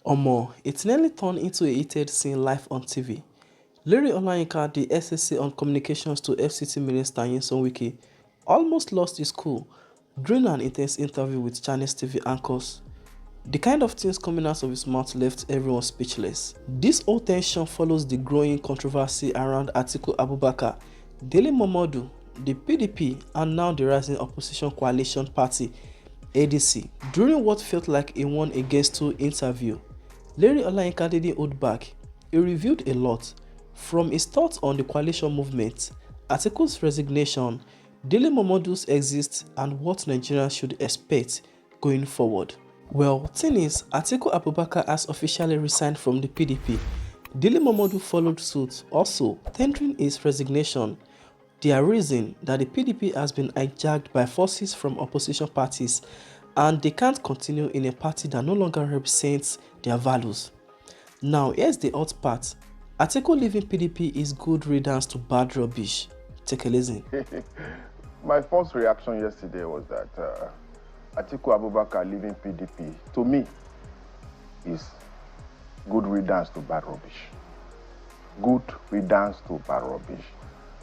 Omo, it nearly turned into a heated scene live on TV. Lere Olayinka, the SSC on communications to FCT Minister Wike, almost lost his cool during an intense interview with Chinese TV anchors. The kind of things coming out of his mouth left everyone speechless. This whole tension follows the growing controversy around Atiku Abubakar, Dele Momodu, the PDP, and now the rising opposition coalition party, ADC. During what felt like a 1 against 2 interview, Lere Olayinka didn't hold back. He revealed a lot, from his thoughts on the coalition movement, Atiku's resignation, Dele Momodu's exit, and what Nigerians should expect going forward. Well, thing is, Atiku Abubakar has officially resigned from the PDP. Dele Momodu followed suit, also tendering his resignation. Their reason that the PDP has been hijacked by forces from opposition parties and they can't continue in a party that no longer represents their values. Now, here's the hot part. Atiku leaving PDP is good riddance to bad rubbish. Take a listen. My first reaction yesterday was that Atiku Abubakar leaving PDP, to me, is good riddance to bad rubbish. Good riddance to bad rubbish.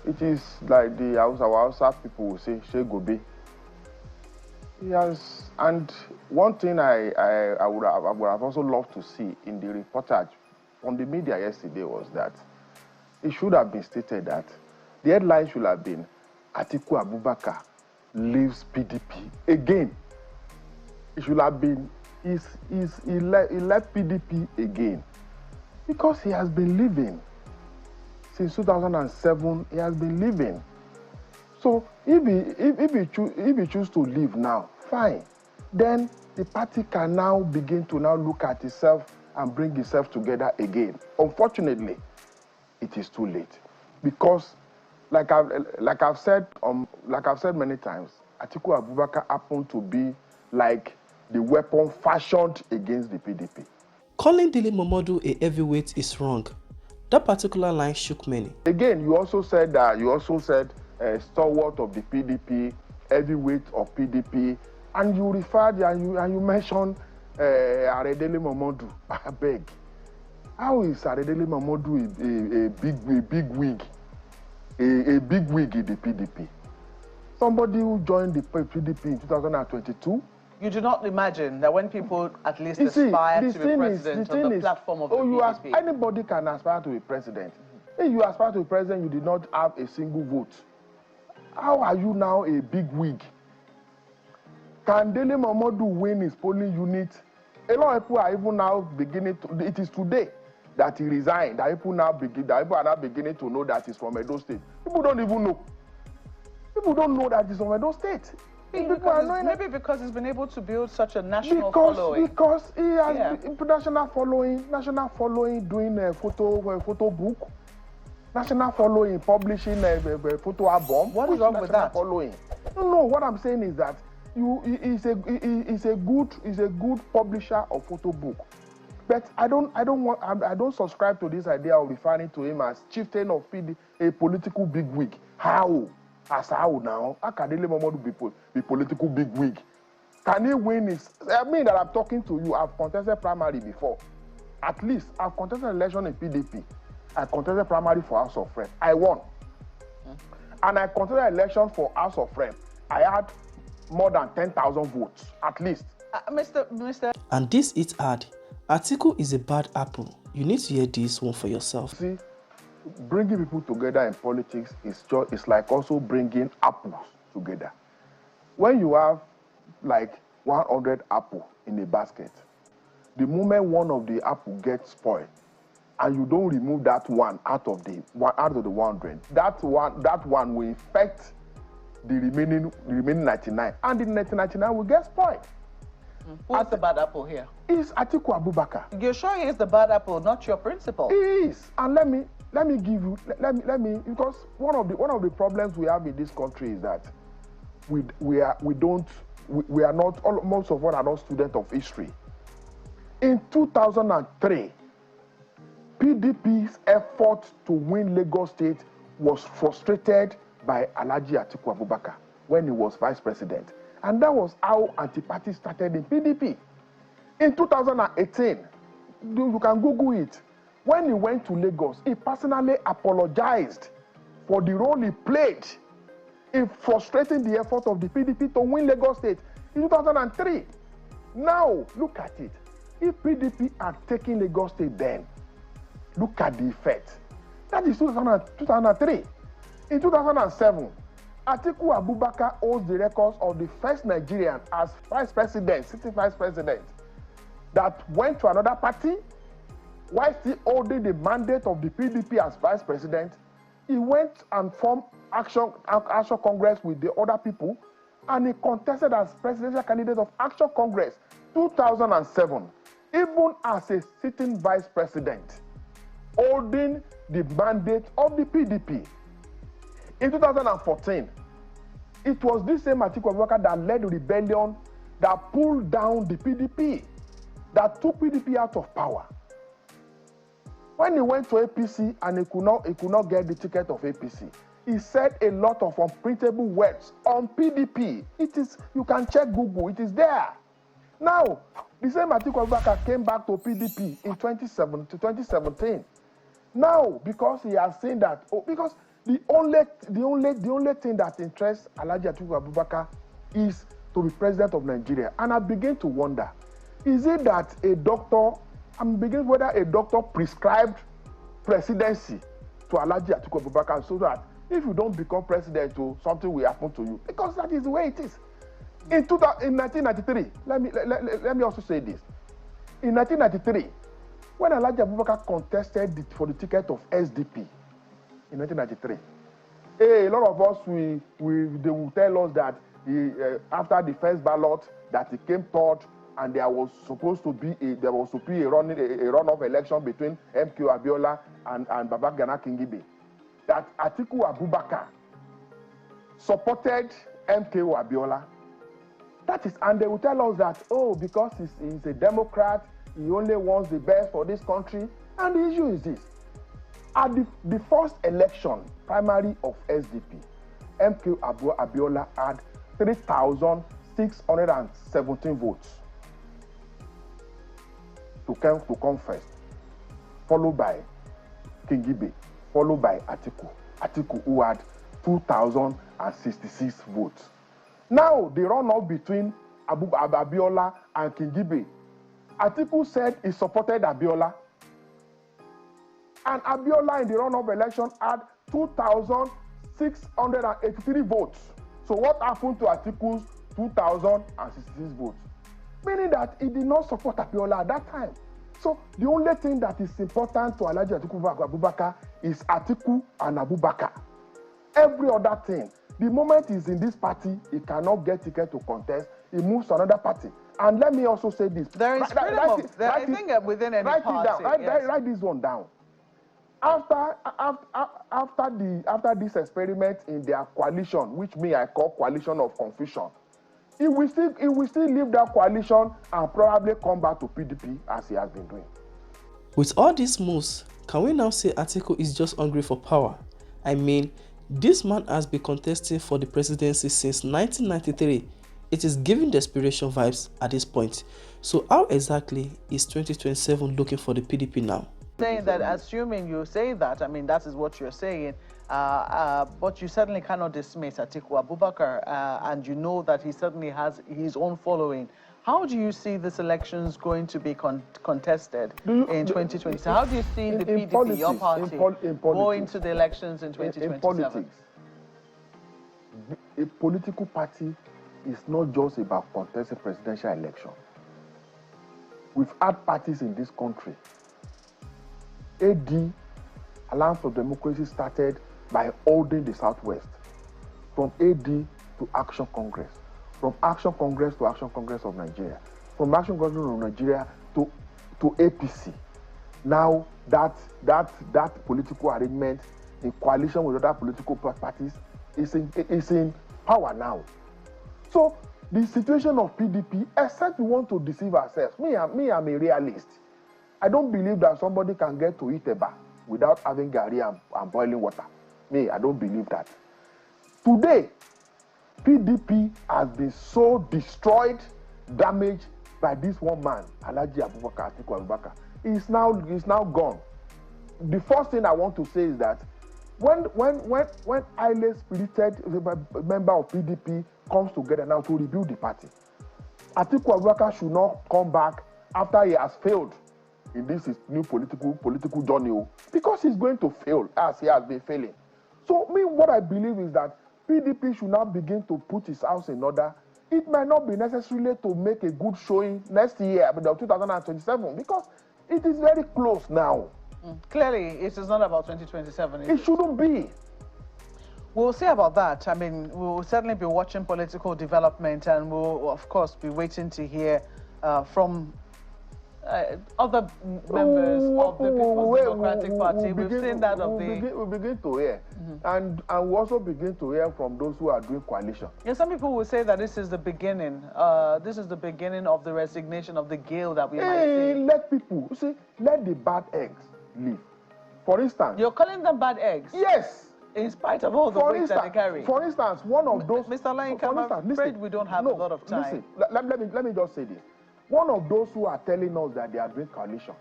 It is like the Hausa people will say, Shey Gobe. Yes, and one thing I would have also loved to see in the reportage from the media yesterday was that it should have been stated that the headline should have been Atiku Abubakar leaves PDP again. It should have been he left PDP again because he has been leaving since 2007. He has been leaving. So if he choose to leave now, fine. Then the party can now begin to now look at itself and bring itself together again. Unfortunately, it is too late because, like I've said many times, Atiku Abubakar happened to be like the weapon fashioned against the PDP. Calling Dele Momodu a heavyweight is wrong. That particular line shook many. Again, you also said stalwart of the PDP, heavyweight of PDP, and you referred and you mentioned Dele Momodu. I beg, how is Dele Momodu a big wig in the PDP? Somebody who joined the PDP in 2022. You do not imagine that when people at least aspire to be president on the platform of the PDP. Anybody can aspire to be president. If you aspire to be president, you did not have a single vote. How are you now a big wig? Can Dele Momodu win his polling unit? A lot of people are even now beginning to. It is today that he resigned. That people are now beginning to know that he's from Edo State. People don't even know. People don't know that he's from Edo State. Maybe because he's been able to build such a national following. Because he has national following doing a photo book, national following publishing a photo album. What is wrong with that? Following? No. What I'm saying is that he's a good publisher of photo book. But I don't subscribe to this idea of referring to him as chieftain of a political bigwig. How? As how now? How can Dele Momodu be political bigwig? Can he win his? I mean that I'm talking to you. I've contested primary before. At least I've contested election in PDP. I contested primary for House of Rep. I won. And I contested election for House of Rep. I had more than 10,000 votes, at least. Mr. And this is hard. Atiku is a bad apple. You need to hear this one for yourself. See, bringing people together in politics is like also bringing apples together. When you have like 100 apples in a basket, the moment one of the apple gets spoiled, and you don't remove that one out of the 100, that one will infect the remaining 99, and the 99 will get spoiled. Who's the bad apple here? It's Atiku Abubakar. You're sure he is the bad apple, not your principal? He is, and let me because one of the problems we have in this country is that we are not, most of us are not students of history. In 2003, PDP's effort to win Lagos State was frustrated by Alhaji Atiku Abubakar when he was vice president. And that was how anti-party started in PDP. In 2018, you can Google it. When he went to Lagos, he personally apologized for the role he played in frustrating the effort of the PDP to win Lagos State in 2003. Now, look at it. If PDP had taken Lagos State then, look at the effect. That is 2003. In 2007, Atiku Abubakar holds the records of the first Nigerian as vice president, city vice president, that went to another party while still holding the mandate of the PDP as vice president. He went and formed Action Congress with the other people, and he contested as presidential candidate of Action Congress 2007, even as a sitting vice president, holding the mandate of the PDP. In 2014, it was this same Atiku Abubakar that led the rebellion that pulled down the PDP, that took PDP out of power. When he went to APC and he could not get the ticket of APC, he said a lot of unprintable words on PDP. You can check Google, it is there. Now, the same Atiku Abubakar came back to PDP in 2017. Now, because he has seen that, because the only thing that interests Alhaji Atiku Abubakar is to be president of Nigeria. And I begin to wonder, is it that whether a doctor prescribed presidency to Alhaji Atiku Abubakar so that if you don't become president, something will happen to you? Because that is the way it is. In 1993, let me also say this. In 1993, when Alhaji Abubakar contested for the ticket of SDP in 1993, a lot of us they will tell us that after the first ballot that he came third, and there was supposed to be a runoff election between MK Abiola and Babagana Kingibe, that Atiku Abubakar supported MK Abiola. That is, and they will tell us that, because he's a Democrat, he only wants the best for this country. And the issue is this. At the first election, primary of SDP, MK Abiola had 3,617 votes to come first, followed by Kingibe, followed by Atiku, who had 2,066 votes. Now, the runoff between Abiola and Kingibe, Atiku said he supported Abiola, and Abiola in the runoff election had 2,683 votes. So what happened to Atiku's 2,066 votes? Meaning that he did not support Abiola at that time. So the only thing that is important to Alhaji Atiku Abubakar is Atiku and Abubakar. Every other thing, the moment he's in this party, he cannot get ticket to contest, he moves to another party. And let me also say this. There is freedom I think within any party. Write this one down. After this experiment in their coalition, which I call coalition of confusion, he will still leave that coalition and probably come back to PDP as he has been doing. With all these moves, can we now say Atiku is just hungry for power? I mean, this man has been contesting for the presidency since 1993. It is giving desperation vibes at this point. So how exactly is 2027 looking for the PDP now? Saying that, assuming you say that, I mean, that is what you're saying, but you certainly cannot dismiss Atiku Abubakar, and you know that he certainly has his own following. How do you see this elections going to be contested in 2020? So how do you see the PDP, politics, your party, going to the elections in 2027? In politics, a political party is not just about contesting presidential election. We've had parties in this country. AD, Alliance for Democracy, started by holding the Southwest. From AD to Action Congress. From Action Congress to Action Congress of Nigeria. From Action Congress of Nigeria to APC. Now that political arrangement in coalition with other political parties is in power now. So the situation of PDP, except we want to deceive ourselves, me I'm a realist. I don't believe that somebody can get to Iteba without having garri and boiling water. Me, I don't believe that. Today, PDP has been so destroyed, damaged by this one man, Alhaji Atiku Abubakar. is now gone. The first thing I want to say is that when highly spirited member of PDP comes together now to rebuild the party, Atiku Abubakar should not come back after he has failed in this new political journey, because he's going to fail as he has been failing. So what I believe is that PDP should now begin to put his house in order. It might not be necessarily to make a good showing next year, but 2027, because it is very close now. Clearly, it is not about 2027. It shouldn't be. We'll see about that. I mean, we'll certainly be watching political development, and we'll, of course, be waiting to hear from other members of the People's Democratic Party. We've seen that of the... We begin to hear. And we also begin to hear from those who are doing coalition. Yeah, some people will say that this is the beginning. This is the beginning of the resignation of the Gael that we might see. Let people, let the bad eggs live. For instance... You're calling them bad eggs? Yes! In spite of all the weight that they carry. For instance, one of those... Mr. Olayinka, I'm afraid we don't have a lot of time. Listen, let me just say this. One of those who are telling us that they are doing coalition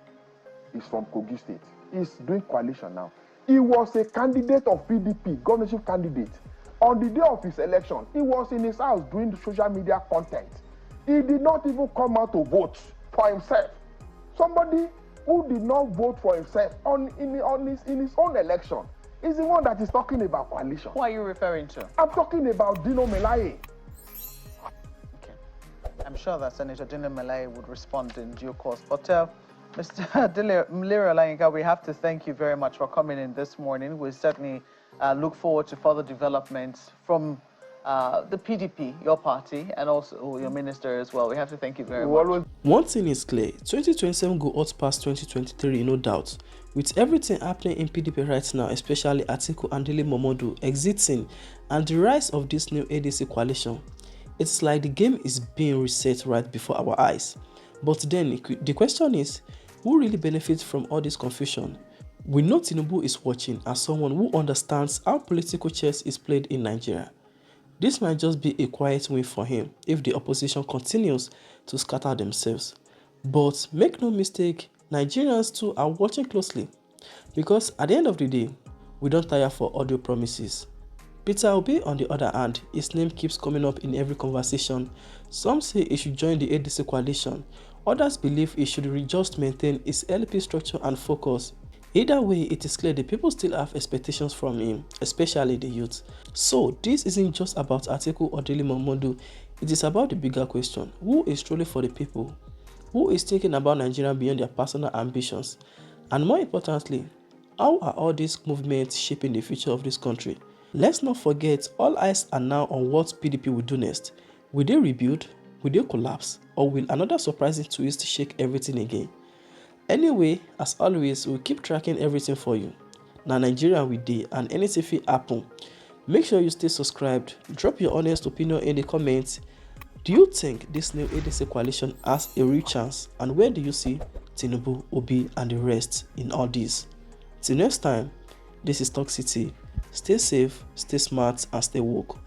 is from Kogi State. He's doing coalition now. He was a candidate of PDP, governorship candidate. On the day of his election, he was in his house doing the social media content. He did not even come out to vote for himself. Somebody who did not vote for himself in his own election is the one that is talking about coalition. Who are you referring to? I'm talking about Dino Melaye. Okay. I'm sure that Senator Dino Melaye would respond in due course. But Mr. Lere Olayinka, we have to thank you very much for coming in this morning. We certainly look forward to further developments from the PDP, your party, and also your minister as well. We have to thank you very much. One thing is clear, 2027 go out past 2023, no doubt. With everything happening in PDP right now, especially Atiku and Dele Momodu exiting and the rise of this new ADC coalition, it's like the game is being reset right before our eyes. But then the question is, who really benefits from all this confusion? We know Tinubu is watching as someone who understands how political chess is played in Nigeria. This might just be a quiet win for him if the opposition continues to scatter themselves. But make no mistake, Nigerians too are watching closely, because at the end of the day, we don't tire for audio promises. Peter Obi, on the other hand, his name keeps coming up in every conversation. Some say he should join the ADC coalition, others believe he should just maintain his LP structure and focus. Either way, it is clear the people still have expectations from him, especially the youth. So this isn't just about Atiku or Dele Momodu, it is about the bigger question: who is truly for the people? Who is thinking about Nigeria beyond their personal ambitions? And more importantly, how are all these movements shaping the future of this country? Let's not forget, all eyes are now on what PDP will do next. Will they rebuild? Will they collapse? Or will another surprising twist shake everything again? Anyway, as always, we'll keep tracking everything for you. Now Nigeria we dey, and anything fit happen. Make sure you stay subscribed. Drop your honest opinion in the comments. Do you think this new ADC coalition has a real chance? And where do you see Tinubu, Obi and the rest in all this? Till next time, this is Talk City. Stay safe, stay smart and stay woke.